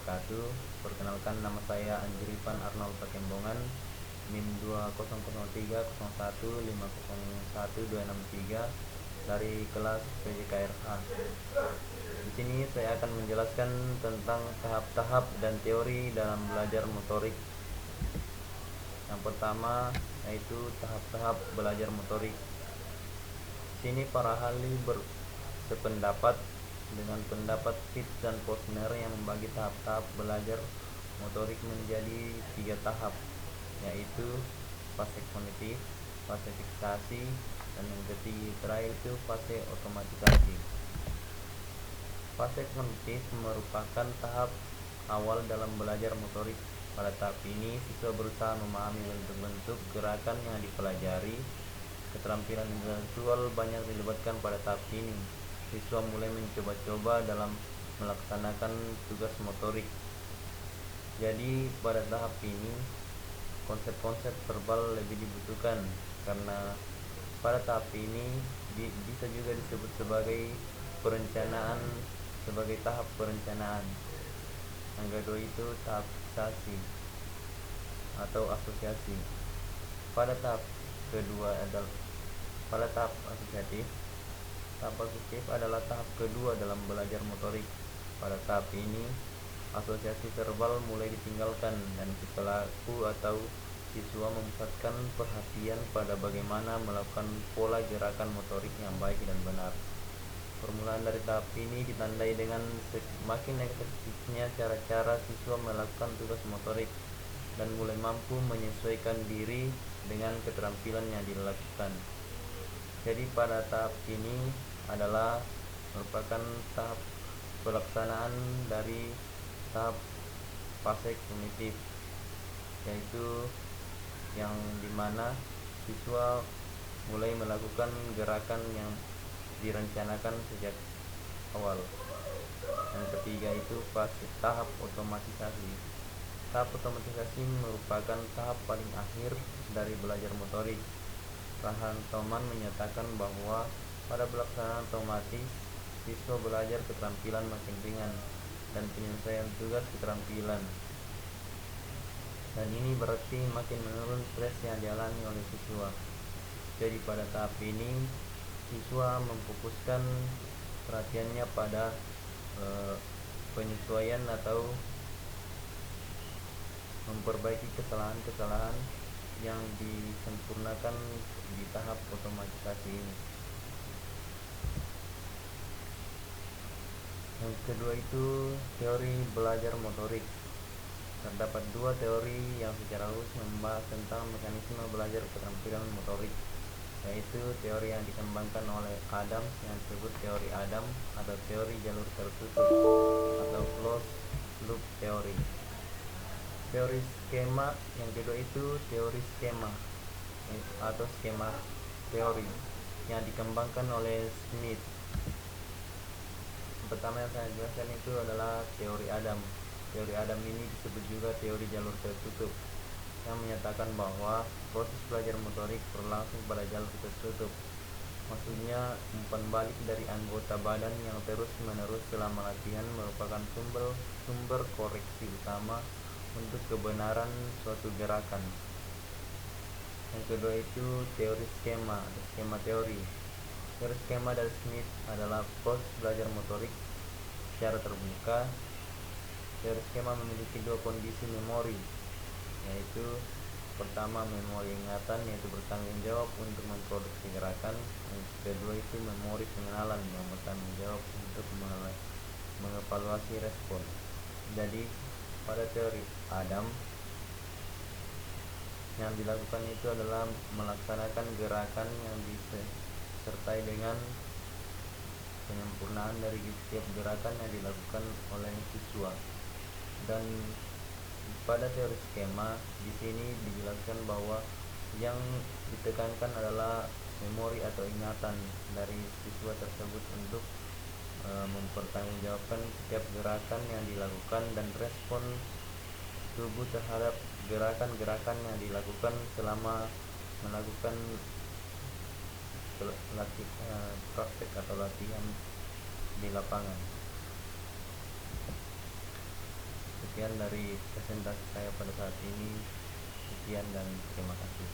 wabarakatuh. Perkenalkan, nama saya Anjirivan Arnold Pakembongan, NIM 200301501263 dari kelas PJKRH. Di sini saya akan menjelaskan tentang tahap-tahap dan teori dalam belajar motorik. Yang pertama yaitu tahap-tahap belajar motorik. Di sini para ahli bersependapat dengan pendapat Fitz dan Posner yang membagi tahap-tahap belajar motorik menjadi 3 tahap, yaitu fase kognitif, fase fiksasi, dan yang ketiga terakhir itu fase otomatisasi. Fase kognitif merupakan tahap awal dalam belajar motorik. Pada tahap ini, siswa berusaha memahami bentuk-bentuk gerakan yang dipelajari. Keterampilan intelektual banyak dilibatkan pada tahap ini. Siswa mulai mencoba-coba dalam melaksanakan tugas motorik. Jadi pada tahap ini konsep-konsep verbal lebih dibutuhkan, karena pada tahap ini bisa juga disebut sebagai perencanaan, sebagai tahap perencanaan. Yang kedua itu tahap fiksasi atau asosiasi. Pada tahap kedua pada tahap asosiatif. Tahap asosiatif adalah tahap kedua dalam belajar motorik. Pada tahap ini, asosiasi verbal mulai ditinggalkan dan si pelaku atau siswa memusatkan perhatian pada bagaimana melakukan pola gerakan motorik yang baik dan benar. Permulaan dari tahap ini ditandai dengan semakin efektifnya cara-cara siswa melakukan tugas motorik dan mulai mampu menyesuaikan diri dengan keterampilan yang dilakukan. Jadi pada tahap ini adalah merupakan tahap pelaksanaan dari tahap fase kognitif, yaitu yang dimana siswa mulai melakukan gerakan yang direncanakan sejak awal. Yang ketiga itu fase tahap otomatisasi. Tahap otomatisasi merupakan tahap paling akhir dari belajar motorik. Rahman Thoman menyatakan bahwa pada pelaksanaan otomatis, siswa belajar keterampilan makin ringan dan penyelesaian tugas keterampilan. Dan ini berarti makin menurun stres yang dialami oleh siswa. Jadi pada tahap ini, siswa memfokuskan perhatiannya pada penyesuaian atau memperbaiki kesalahan-kesalahan yang disempurnakan di tahap otomatisasi ini. Yang kedua itu teori belajar motorik. Terdapat 2 teori yang secara khusus membahas tentang mekanisme belajar keterampilan motorik, yaitu teori yang dikembangkan oleh Adams yang disebut teori Adam atau teori jalur tertutup atau closed loop theory. Teori skema yang kedua itu teori skema atau skema teori yang dikembangkan oleh Smith. Pertama yang saya jelaskan itu adalah teori Adam. Teori Adam ini disebut juga teori jalur tertutup, yang menyatakan bahwa proses belajar motorik berlangsung pada jalur tertutup. Maksudnya, umpan balik dari anggota badan yang terus-menerus selama latihan merupakan sumber koreksi utama untuk kebenaran suatu gerakan. Yang kedua itu teori skema atau skema teori. Teori skema dari Smith adalah proses belajar motorik secara terbuka. Teori skema memiliki 2 kondisi memori, yaitu pertama memori ingatan, yaitu bertanggung jawab untuk memproduksi gerakan. Yang kedua itu memori pengenalan yang bertanggung jawab untuk mengevaluasi respon. Jadi pada teori Adam, yang dilakukan itu adalah melaksanakan gerakan yang disertai dengan penyempurnaan dari setiap gerakan yang dilakukan oleh siswa. Dan pada teori skema di sini dijelaskan bahwa yang ditekankan adalah memori atau ingatan dari siswa tersebut untuk mempertanggungjawabkan setiap gerakan yang dilakukan dan respon tubuh terhadap gerakan-gerakan yang dilakukan selama melakukan praktek atau latihan di lapangan. Sekian dari presentasi saya pada saat ini. Sekian dan terima kasih.